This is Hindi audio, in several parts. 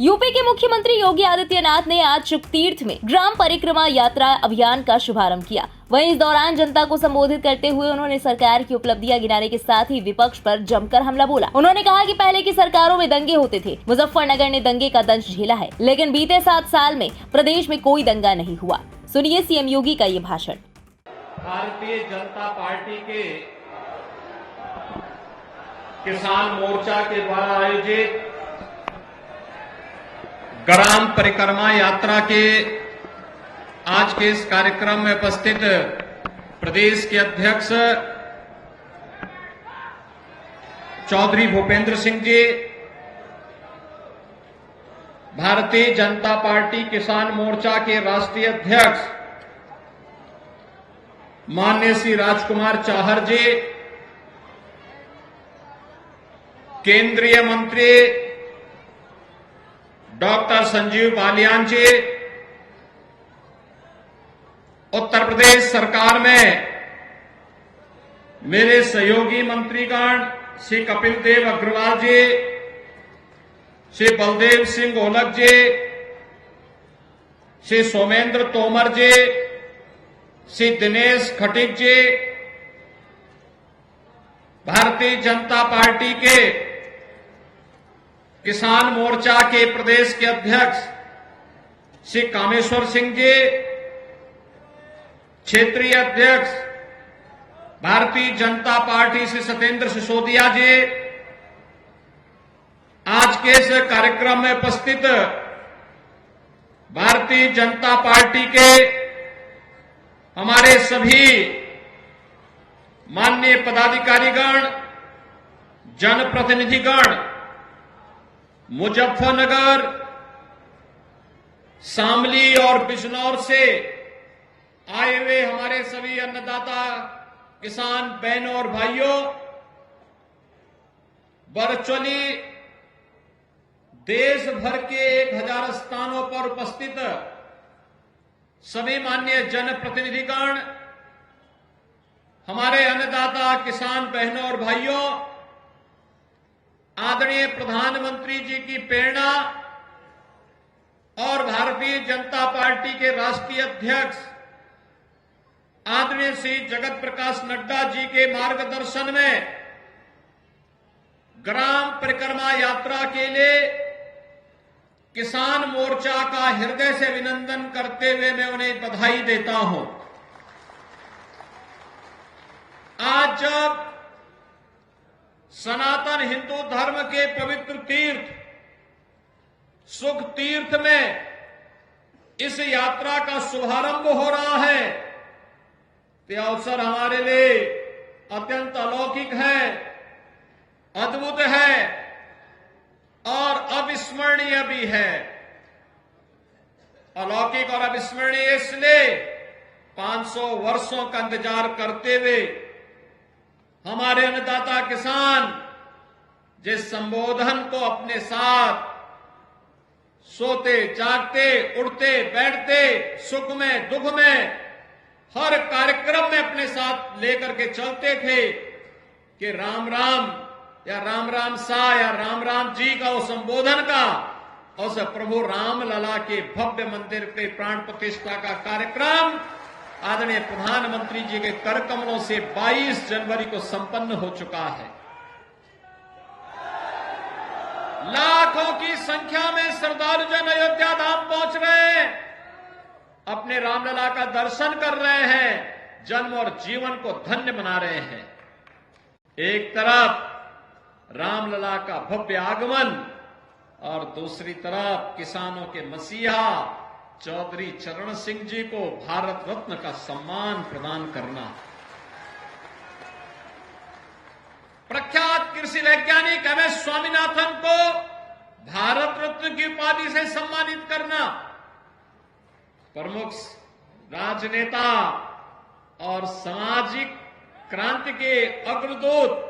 यूपी के मुख्यमंत्री योगी आदित्यनाथ ने आज शुकतीर्थ में ग्राम परिक्रमा यात्रा अभियान का शुभारंभ किया। वहीं इस दौरान जनता को संबोधित करते हुए उन्होंने सरकार की उपलब्धियां गिनाने के साथ ही विपक्ष पर जमकर हमला बोला। उन्होंने कहा कि पहले की सरकारों में दंगे होते थे, मुजफ्फरनगर ने दंगे का दंश झेला है, लेकिन बीते 7 साल में प्रदेश में कोई दंगा नहीं हुआ। सुनिए सीएम योगी का ये भाषण। भारतीय जनता पार्टी के किसान मोर्चा के द्वारा आयोजित ग्राम परिक्रमा यात्रा के आज के इस कार्यक्रम में उपस्थित प्रदेश के अध्यक्ष चौधरी भूपेंद्र सिंह जी, भारतीय जनता पार्टी किसान मोर्चा के राष्ट्रीय अध्यक्ष माननीय श्री राजकुमार चाहर जी, केंद्रीय मंत्री डॉक्टर संजीव बालियान जी, उत्तर प्रदेश सरकार में मेरे सहयोगी मंत्रीगण श्री कपिल देव अग्रवाल जी, श्री बलदेव सिंह ओलख जी, श्री सोमेंद्र तोमर जी, श्री दिनेश खटीक जी, भारतीय जनता पार्टी के किसान मोर्चा के प्रदेश के अध्यक्ष श्री कामेश्वर सिंह जी, क्षेत्रीय अध्यक्ष भारतीय जनता पार्टी श्री सत्येंद्र सिसोदिया जी, आज के इस कार्यक्रम में उपस्थित भारतीय जनता पार्टी के हमारे सभी माननीय पदाधिकारीगण, जनप्रतिनिधिगण, मुजफ्फरनगर, शामली और बिजनौर से आए हुए हमारे सभी अन्नदाता किसान बहनों और भाइयों, वर्चुअली देश भर के 1000 स्थानों पर उपस्थित सभी माननीय जनप्रतिनिधिगण, हमारे अन्नदाता किसान बहनों और भाइयों, आदरणीय प्रधानमंत्री जी की प्रेरणा और भारतीय जनता पार्टी के राष्ट्रीय अध्यक्ष आदरणीय श्री जगत प्रकाश नड्डा जी के मार्गदर्शन में ग्राम परिक्रमा यात्रा के लिए किसान मोर्चा का हृदय से अभिनंदन करते हुए मैं उन्हें बधाई देता हूं। आज जब सनातन हिंदू धर्म के पवित्र तीर्थ सुख तीर्थ में इस यात्रा का शुभारंभ हो रहा है, तो अवसर हमारे लिए अत्यंत अलौकिक है, अद्भुत है और अविस्मरणीय भी है। अलौकिक और अविस्मरणीय इसलिए 500 वर्षों का इंतजार करते हुए हमारे अन्नदाता किसान जिस संबोधन को अपने साथ सोते जागते उठते बैठते सुख में दुख में हर कार्यक्रम में अपने साथ लेकर के चलते थे कि राम राम या राम राम सा या राम राम जी का उस संबोधन का उस प्रभु राम लला के भव्य मंदिर के प्राण प्रतिष्ठा का कार्यक्रम आदरणीय प्रधानमंत्री जी के कर कमलों से 22 जनवरी को संपन्न हो चुका है। लाखों की संख्या में श्रद्धालु जन अयोध्या धाम पहुंच रहे हैं, अपने रामलला का दर्शन कर रहे हैं, जन्म और जीवन को धन्य बना रहे हैं। एक तरफ रामलला का भव्य आगमन और दूसरी तरफ किसानों के मसीहा चौधरी चरण सिंह जी को भारत रत्न का सम्मान प्रदान करना, प्रख्यात कृषि वैज्ञानिक एम एस स्वामीनाथन को भारत रत्न की उपाधि से सम्मानित करना, प्रमुख राजनेता और सामाजिक क्रांति के अग्रदूत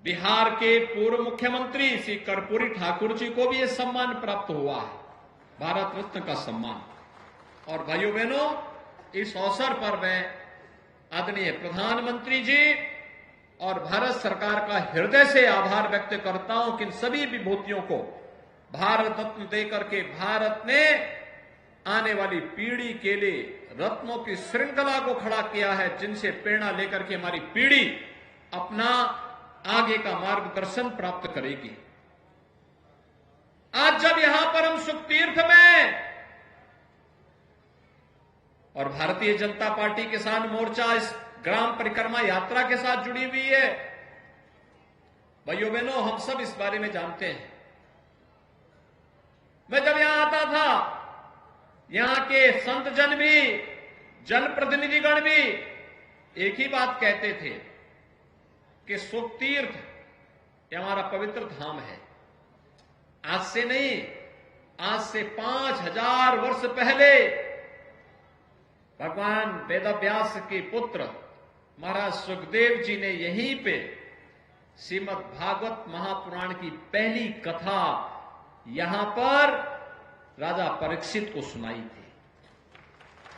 बिहार के पूर्व मुख्यमंत्री श्री कर्पूरी ठाकुर जी को भी यह सम्मान प्राप्त हुआ है, भारत रत्न का सम्मान। और भाइयों बहनों, इस अवसर पर मैं आदरणीय प्रधानमंत्री जी और भारत सरकार का हृदय से आभार व्यक्त करता हूं कि इन सभी विभूतियों को भारत रत्न देकर के भारत ने आने वाली पीढ़ी के लिए रत्नों की श्रृंखला को खड़ा किया है, जिनसे प्रेरणा लेकर के हमारी पीढ़ी अपना आगे का मार्गदर्शन प्राप्त करेगी। आज जब यहां पर हम सुखतीर्थ में और भारतीय जनता पार्टी किसान मोर्चा इस ग्राम परिक्रमा यात्रा के साथ जुड़ी हुई है, भाइयों बहनों, हम सब इस बारे में जानते हैं। मैं जब यहां आता था, यहां के संत जन भी, जनप्रतिनिधिगण भी एक ही बात कहते थे कि सुखतीर्थ ये हमारा पवित्र धाम है। आज से नहीं, आज से 5000 वर्ष पहले भगवान वेदव्यास के पुत्र महाराज सुखदेव जी ने यहीं पे श्रीमद् भागवत महापुराण की पहली कथा यहां पर राजा परीक्षित को सुनाई थी।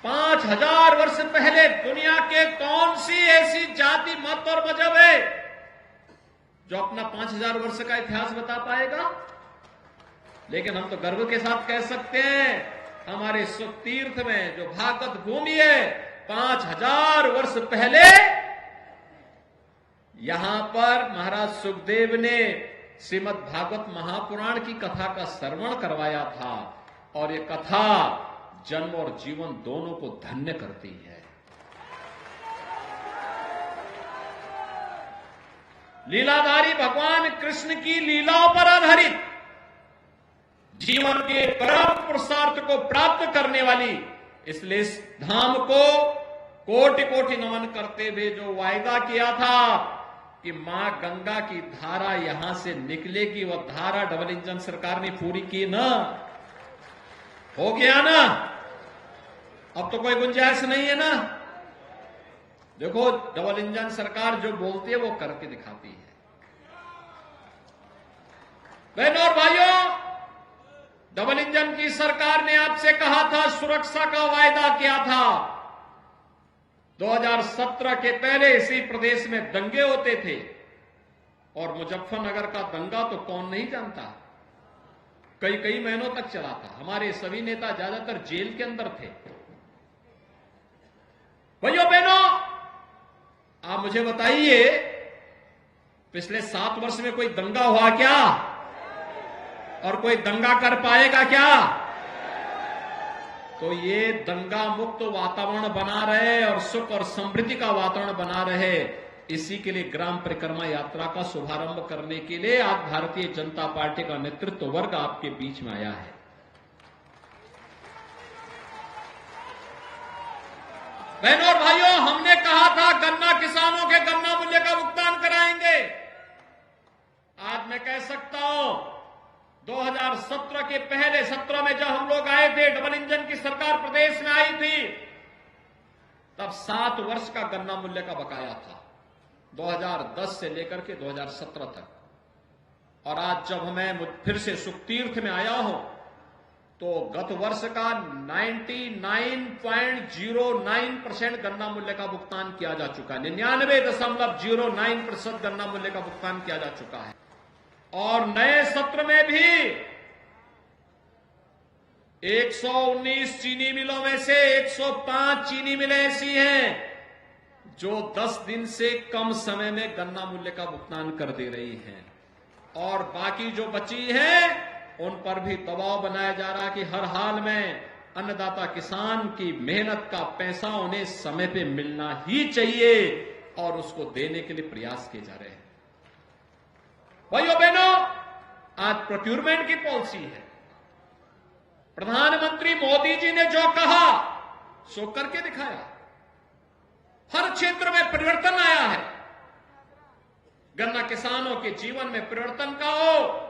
5000 वर्ष पहले दुनिया के कौन सी ऐसी जाति, मत और मजहब है जो अपना 5000 वर्ष का इतिहास बता पाएगा? लेकिन हम तो गर्व के साथ कह सकते हैं, हमारे सुखतीर्थ में जो भागवत भूमि है, 5000 वर्ष पहले यहां पर महाराज सुखदेव ने श्रीमद् भागवत महापुराण की कथा का श्रवण करवाया था, और ये कथा जन्म और जीवन दोनों को धन्य करती है। लीलाधारी भगवान कृष्ण की लीलाओं पर आधारित जीवन के परम पुरुषार्थ को प्राप्त करने वाली, इसलिए इस धाम को कोटि कोटि नमन करते हुए जो वायदा किया था कि मां गंगा की धारा यहां से निकलेगी, वह धारा डबल इंजन सरकार ने पूरी की ना? हो गया ना? अब तो कोई गुंजाइश नहीं है ना? देखो, डबल इंजन सरकार जो बोलती है वो करके दिखाती है। बहनों और भाइयों, डबल इंजन की सरकार ने आपसे कहा था, सुरक्षा का वायदा किया था। 2017 के पहले इसी प्रदेश में दंगे होते थे, और मुजफ्फरनगर का दंगा तो कौन नहीं जानता, कई कई महीनों तक चला था। हमारे सभी नेता ज्यादातर जेल के अंदर थे। भाइयों बहनों, आप मुझे बताइए, पिछले 7 वर्ष में कोई दंगा हुआ क्या? और कोई दंगा कर पाएगा क्या? तो ये दंगा मुक्त वातावरण बना रहे और सुख और समृद्धि का वातावरण बना रहे, इसी के लिए ग्राम परिक्रमा यात्रा का शुभारंभ करने के लिए आज भारतीय जनता पार्टी का नेतृत्व वर्ग आपके बीच में आया है। बहनों और भाइयों, हमने कहा था गन्ना किसानों के गन्ना मूल्य का भुगतान कराएंगे। आज मैं कह सकता हूं, 2017 के पहले सत्र में जब हम लोग आए थे, डबल इंजन की सरकार प्रदेश में आई थी, तब 7 वर्ष का गन्ना मूल्य का बकाया था, 2010 से लेकर के 2017 तक। और आज जब मैं फिर से सुखतीर्थ में आया हूं, तो गत वर्ष का 99.09% गन्ना मूल्य का भुगतान किया जा चुका है। 99.09% गन्ना मूल्य का भुगतान किया जा चुका है। और नए सत्र में भी 119 चीनी मिलों में से 105 चीनी मिलें ऐसी हैं जो 10 दिन से कम समय में गन्ना मूल्य का भुगतान कर दे रही हैं, और बाकी जो बची हैं उन पर भी दबाव बनाया जा रहा है कि हर हाल में अन्नदाता किसान की मेहनत का पैसा उन्हें समय पे मिलना ही चाहिए, और उसको देने के लिए प्रयास किए जा रहे हैं। भाइयों बहनों, आज प्रोक्यूरमेंट की पॉलिसी है। प्रधानमंत्री मोदी जी ने जो कहा सो करके दिखाया। हर क्षेत्र में परिवर्तन आया है। गन्ना किसानों के जीवन में परिवर्तन का हो,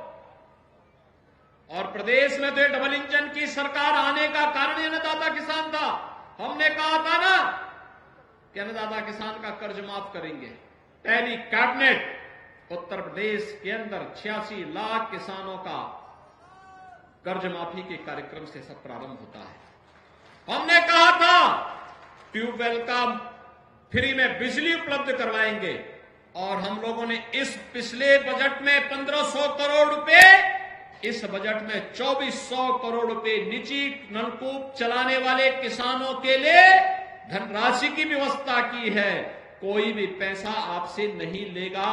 और प्रदेश में तो डबल इंजन की सरकार आने का कारण अन्नदाता किसान था। हमने कहा था ना कि अन्नदाता किसान का कर्ज माफ करेंगे। पहली कैबिनेट उत्तर प्रदेश के अंदर 86 लाख किसानों का कर्ज माफी के कार्यक्रम से सब प्रारंभ होता है। हमने कहा था ट्यूबवेल का फ्री में बिजली उपलब्ध करवाएंगे, और हम लोगों ने इस पिछले बजट में 1500 करोड़ रुपए, इस बजट में 2400 करोड़ रुपए निजी नलकूप चलाने वाले किसानों के लिए धनराशि की व्यवस्था की है। कोई भी पैसा आपसे नहीं लेगा,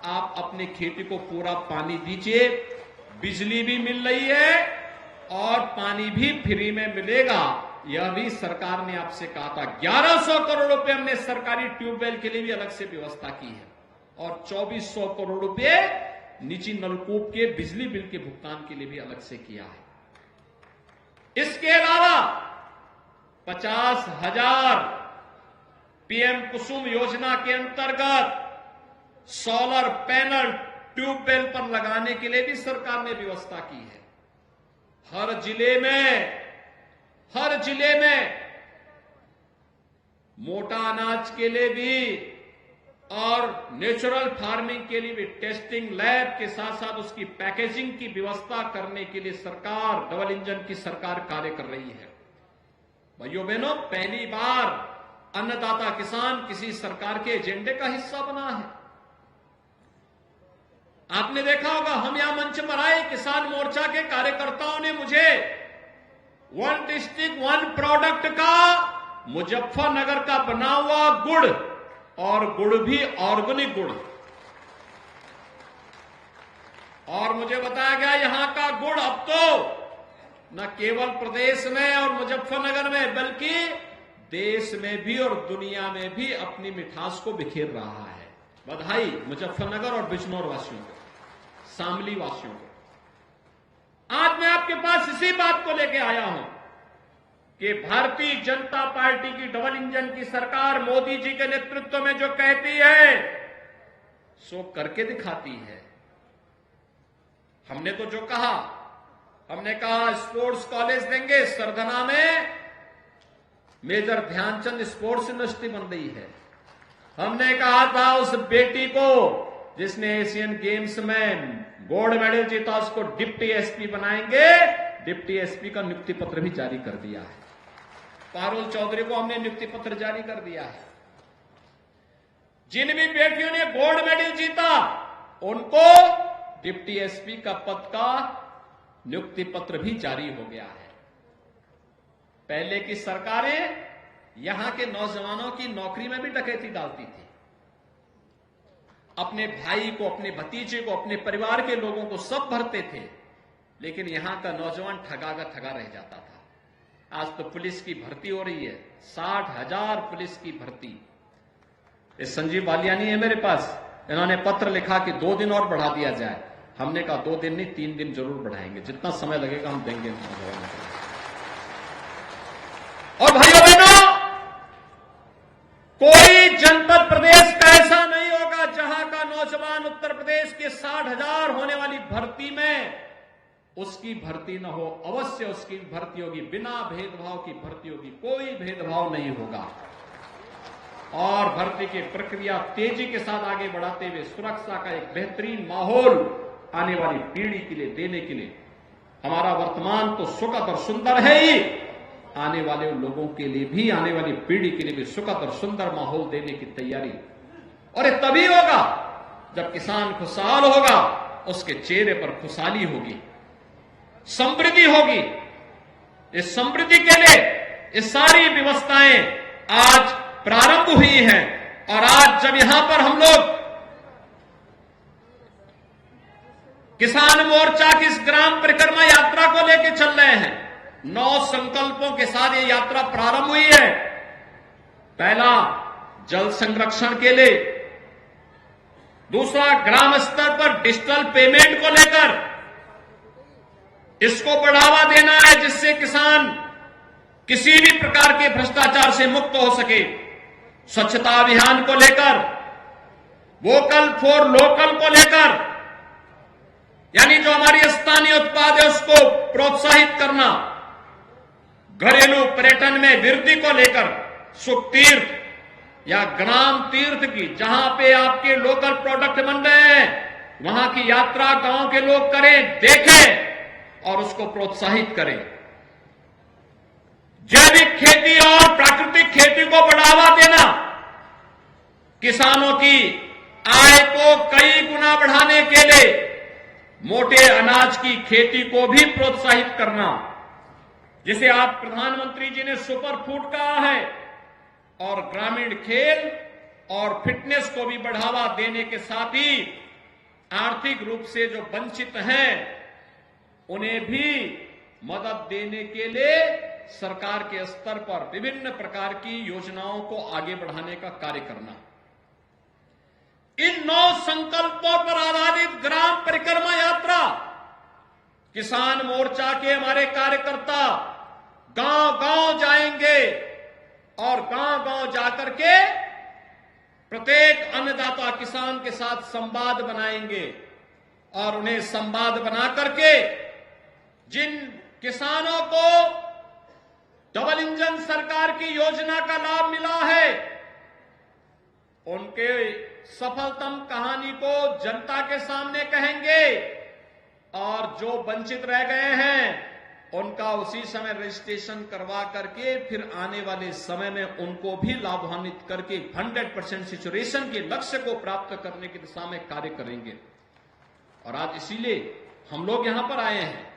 आप अपनी खेती को पूरा पानी दीजिए, बिजली भी मिल रही है और पानी भी फ्री में मिलेगा। यह भी सरकार ने आपसे कहा था। 1100 करोड़ रुपए हमने सरकारी ट्यूबवेल के लिए भी अलग से व्यवस्था की है और 2400 करोड़ रुपए निजी नलकूप के बिजली बिल के भुगतान के लिए भी अलग से किया है। इसके अलावा 50,000 पीएम कुसुम योजना के अंतर्गत सोलर पैनल ट्यूबवेल पर लगाने के लिए भी सरकार ने व्यवस्था की है। हर जिले में मोटा अनाज के लिए भी और नेचुरल फार्मिंग के लिए भी टेस्टिंग लैब के साथ साथ उसकी पैकेजिंग की व्यवस्था करने के लिए सरकार, डबल इंजन की सरकार कार्य कर रही है। भाइयों बहनों, पहली बार अन्नदाता किसान किसी सरकार के एजेंडे का हिस्सा बना है। आपने देखा होगा, हम यहां मंच पर आए, किसान मोर्चा के कार्यकर्ताओं ने मुझे वन डिस्ट्रिक्ट वन प्रोडक्ट का मुजफ्फरनगर का बना हुआ गुड़, और गुड़ भी ऑर्गेनिक गुड़, और मुझे बताया गया यहां का गुड़ अब तो न केवल प्रदेश में और मुजफ्फरनगर में बल्कि देश में भी और दुनिया में भी अपनी मिठास को बिखेर रहा है। बधाई मुजफ्फरनगर और बिजनौर वासियों को, शामली वासियों को। आज मैं आपके पास इसी बात को लेकर आया हूं कि भारतीय जनता पार्टी की डबल इंजन की सरकार मोदी जी के नेतृत्व में जो कहती है सो करके दिखाती है। हमने तो जो कहा, हमने कहा स्पोर्ट्स कॉलेज देंगे, सरधना में मेजर ध्यानचंद स्पोर्ट्स यूनिवर्सिटी बन रही है। हमने कहा था उस बेटी को जिसने एशियन गेम्स में गोल्ड मेडल जीता उसको डिप्टी एसपी बनाएंगे, डिप्टी एसपी का नियुक्ति पत्र भी जारी कर दिया है। पारुल चौधरी को हमने नियुक्ति पत्र जारी कर दिया है। जिन भी बेटियों ने गोल्ड मेडल जीता उनको डिप्टी एसपी का पद का नियुक्ति पत्र भी जारी हो गया है। पहले की सरकारें यहां के नौजवानों की नौकरी में भी डकैती डालती थी, अपने भाई को, अपने भतीजे को, अपने परिवार के लोगों को सब भरते थे, लेकिन यहां का नौजवान ठगा रह जाता था। आज तो पुलिस की भर्ती हो रही है, 60,000 पुलिस की भर्ती। ये संजीव बालियानी है मेरे पास, इन्होंने पत्र लिखा कि 2 दिन और बढ़ा दिया जाए। हमने कहा 2 दिन नहीं, 3 दिन जरूर बढ़ाएंगे, जितना समय लगेगा हम देंगे। और भाइयों बहनों, कोई जनपद प्रदेश का ऐसा नहीं होगा जहां का नौजवान उत्तर प्रदेश के 60,000 होने वाली भर्ती में उसकी भर्ती न हो। अवश्य उसकी भर्ती होगी, बिना भेदभाव की भर्ती होगी, कोई भेदभाव नहीं होगा। और भर्ती की प्रक्रिया तेजी के साथ आगे बढ़ाते हुए सुरक्षा का एक बेहतरीन माहौल आने वाली पीढ़ी के लिए देने के लिए, हमारा वर्तमान तो सुखद और सुंदर है ही, आने वाले लोगों के लिए भी, आने वाली पीढ़ी के लिए भी सुखद और सुंदर माहौल देने की तैयारी। और ये तभी होगा जब किसान खुशहाल होगा, उसके चेहरे पर खुशहाली होगी, समृद्धि होगी। इस समृद्धि के लिए ये सारी व्यवस्थाएं आज प्रारंभ हुई हैं। और आज जब यहां पर हम लोग किसान मोर्चा की इस ग्राम परिक्रमा यात्रा को लेकर चल रहे हैं, 9 संकल्पों के साथ ये यात्रा प्रारंभ हुई है। पहला, जल संरक्षण के लिए। दूसरा, ग्राम स्तर पर डिजिटल पेमेंट को लेकर इसको बढ़ावा देना है, जिससे किसान किसी भी प्रकार के भ्रष्टाचार से मुक्त हो सके। स्वच्छता अभियान को लेकर, वोकल फॉर लोकल को लेकर, यानी जो हमारी स्थानीय उत्पाद है उसको प्रोत्साहित करना। घरेलू पर्यटन में वृद्धि को लेकर सुख तीर्थ या ग्राम तीर्थ की, जहां पे आपके लोकल प्रोडक्ट बन रहे हैं, वहां की यात्रा गांव के लोग करें, देखें और उसको प्रोत्साहित करें। जैविक खेती और प्राकृतिक खेती को बढ़ावा देना, किसानों की आय को कई गुना बढ़ाने के लिए मोटे अनाज की खेती को भी प्रोत्साहित करना, जिसे आज प्रधानमंत्री जी ने सुपर फूड कहा है, और ग्रामीण खेल और फिटनेस को भी बढ़ावा देने के साथ ही आर्थिक रूप से जो वंचित हैं उन्हें भी मदद देने के लिए सरकार के स्तर पर विभिन्न प्रकार की योजनाओं को आगे बढ़ाने का कार्य करना। इन 9 संकल्पों पर आधारित ग्राम परिक्रमा यात्रा किसान मोर्चा के हमारे कार्यकर्ता गांव-गांव जाएंगे और गांव-गांव जाकर के प्रत्येक अन्नदाता किसान के साथ संवाद बनाएंगे और उन्हें संवाद बना करके जिन किसानों को डबल इंजन सरकार की योजना का लाभ मिला है उनके सफलतम कहानी को जनता के सामने कहेंगे, और जो वंचित रह गए हैं उनका उसी समय रजिस्ट्रेशन करवा करके फिर आने वाले समय में उनको भी लाभान्वित करके 100% सिचुएशन के लक्ष्य को प्राप्त करने की दिशा में कार्य करेंगे। और आज इसीलिए हम लोग यहां पर आए हैं।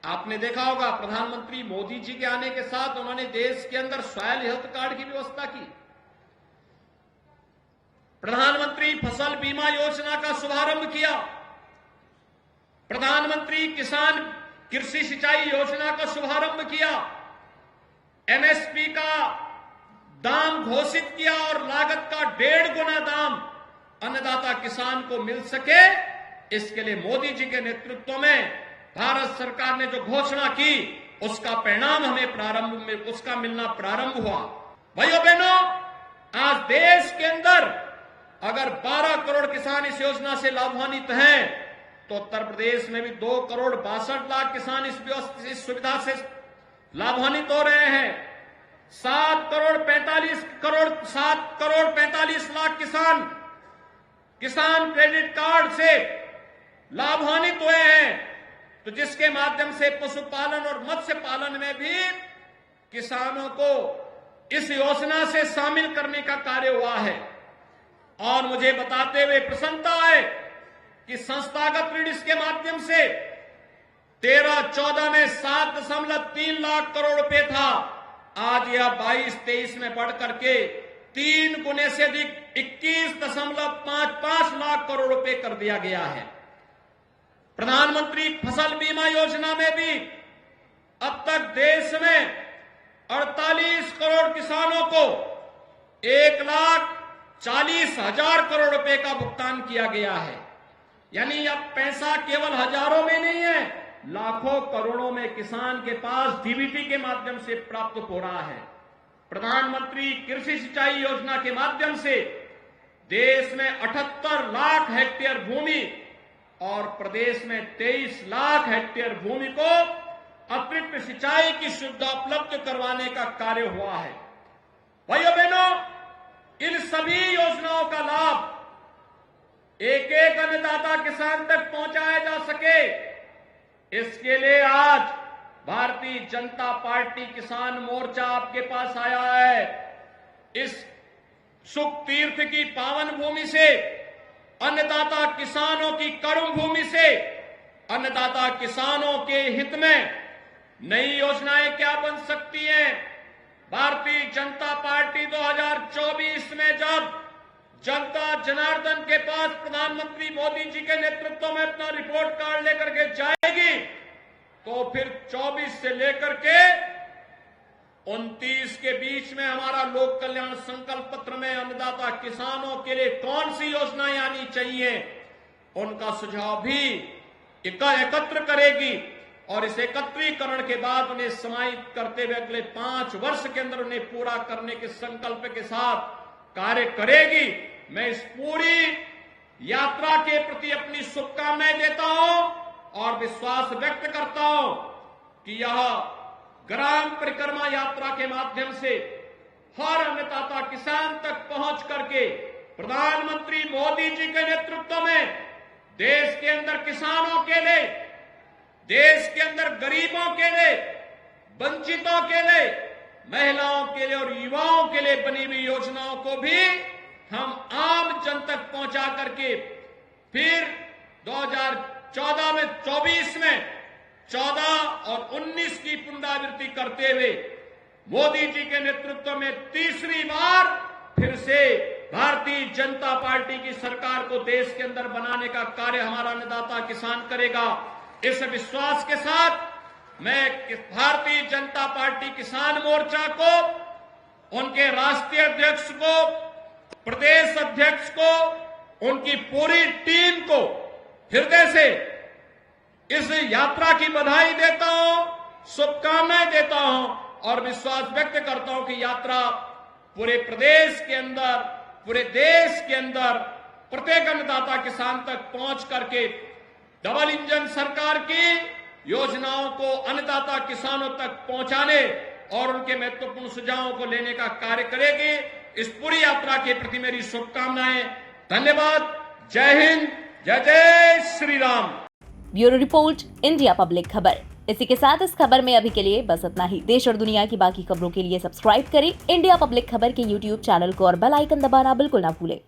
आपने देखा होगा प्रधानमंत्री मोदी जी के आने के साथ उन्होंने देश के अंदर सॉयल हेल्थ कार्ड की व्यवस्था की, प्रधानमंत्री फसल बीमा योजना का शुभारंभ किया, प्रधानमंत्री किसान कृषि सिंचाई योजना का शुभारंभ किया, एमएसपी का दाम घोषित किया और लागत का 1.5 गुना दाम अन्नदाता किसान को मिल सके, इसके लिए मोदी जी के नेतृत्व में भारत सरकार ने जो घोषणा की उसका परिणाम हमें प्रारंभ में उसका मिलना प्रारंभ हुआ। भाइयों बहनों, आज देश के अंदर अगर 12 करोड़ किसान इस योजना से लाभान्वित हैं तो उत्तर प्रदेश में भी 2,62,00,000 किसान इस सुविधा से लाभान्वित हो रहे हैं। 7 करोड़ 45 लाख किसान क्रेडिट कार्ड से लाभान्वित हुए हैं, तो जिसके माध्यम से पशुपालन और मत्स्य पालन में भी किसानों को इस योजना से शामिल करने का कार्य हुआ है। और मुझे बताते हुए प्रसन्नता है कि संस्थागत ऋण इसके माध्यम से 13-14 में 7.3 लाख करोड़ रुपए था, आज यह 22-23 में बढ़ करके 3 गुने से अधिक 21.55 लाख करोड़ रुपए कर दिया गया है। प्रधानमंत्री फसल बीमा योजना में भी अब तक देश में 48 करोड़ किसानों को 1,40,000 करोड़ रुपए का भुगतान किया गया है। यानी अब पैसा केवल हजारों में नहीं है, लाखों करोड़ों में किसान के पास डीबीटी के माध्यम से प्राप्त हो रहा है। प्रधानमंत्री कृषि सिंचाई योजना के माध्यम से देश में 78 लाख हेक्टेयर भूमि और प्रदेश में 23 लाख हेक्टेयर भूमि को अतिरिक्त सिंचाई की सुविधा उपलब्ध करवाने का कार्य हुआ है। भाइयों बहनों, इन सभी योजनाओं का लाभ एक एक अन्नदाता किसान तक पहुंचाया जा सके, इसके लिए आज भारतीय जनता पार्टी किसान मोर्चा आपके पास आया है। इस सुख तीर्थ की पावन भूमि से, अन्नदाता किसानों की कर्म भूमि से, अन्नदाता किसानों के हित में नई योजनाएं क्या बन सकती हैं। भारतीय जनता पार्टी 2024 में जब जनता जनार्दन के पास प्रधानमंत्री मोदी जी के नेतृत्व में अपना रिपोर्ट कार्ड लेकर के जाएगी, तो फिर 24 से लेकर के 29 के बीच में हमारा लोक कल्याण संकल्प पत्र में अन्नदाता किसानों के लिए कौन सी योजनाएं आनी चाहिए, उनका सुझाव भी एकत्र करेगी और इस एकत्रीकरण के बाद उन्हें समाहित करते हुए अगले 5 वर्ष के अंदर उन्हें पूरा करने के संकल्प के साथ कार्य करेगी। मैं इस पूरी यात्रा के प्रति अपनी शुभकामनाएं देता हूं और विश्वास व्यक्त करता हूं कि यह ग्राम परिक्रमा यात्रा के माध्यम से हर अन्नदाता किसान तक पहुंच करके प्रधानमंत्री मोदी जी के नेतृत्व में देश के अंदर किसानों के लिए, देश के अंदर गरीबों के लिए, वंचितों के लिए, महिलाओं के लिए और युवाओं के लिए बनी हुई योजनाओं को भी हम आम जन तक पहुंचा करके फिर 2014 में 24 में 14 और 19 की पुनरावृत्ति करते हुए मोदी जी के नेतृत्व में तीसरी बार फिर से भारतीय जनता पार्टी की सरकार को देश के अंदर बनाने का कार्य हमारा अन्नदाता किसान करेगा। इस विश्वास के साथ मैं भारतीय जनता पार्टी किसान मोर्चा को, उनके राष्ट्रीय अध्यक्ष को, प्रदेश अध्यक्ष को, उनकी पूरी टीम को हृदय से इस यात्रा की बधाई देता हूं, शुभकामनाएं देता हूं और विश्वास व्यक्त करता हूं कि यात्रा पूरे प्रदेश के अंदर, पूरे देश के अंदर प्रत्येक अन्नदाता किसान तक पहुंच करके डबल इंजन सरकार की योजनाओं को अन्नदाता किसानों तक पहुंचाने और उनके महत्वपूर्ण सुझावों को लेने का कार्य करेगी। इस पूरी यात्रा के प्रति मेरी शुभकामनाएं। धन्यवाद। जय हिंद, जय जय Shri Ram. Bureau report, India public खबर। इसी के साथ इस खबर में अभी के लिए बस इतना ही। देश और दुनिया की बाकी खबरों के लिए सब्सक्राइब करें इंडिया पब्लिक खबर के YouTube चैनल को और बेल आइकन दबाना बिल्कुल ना भूलें।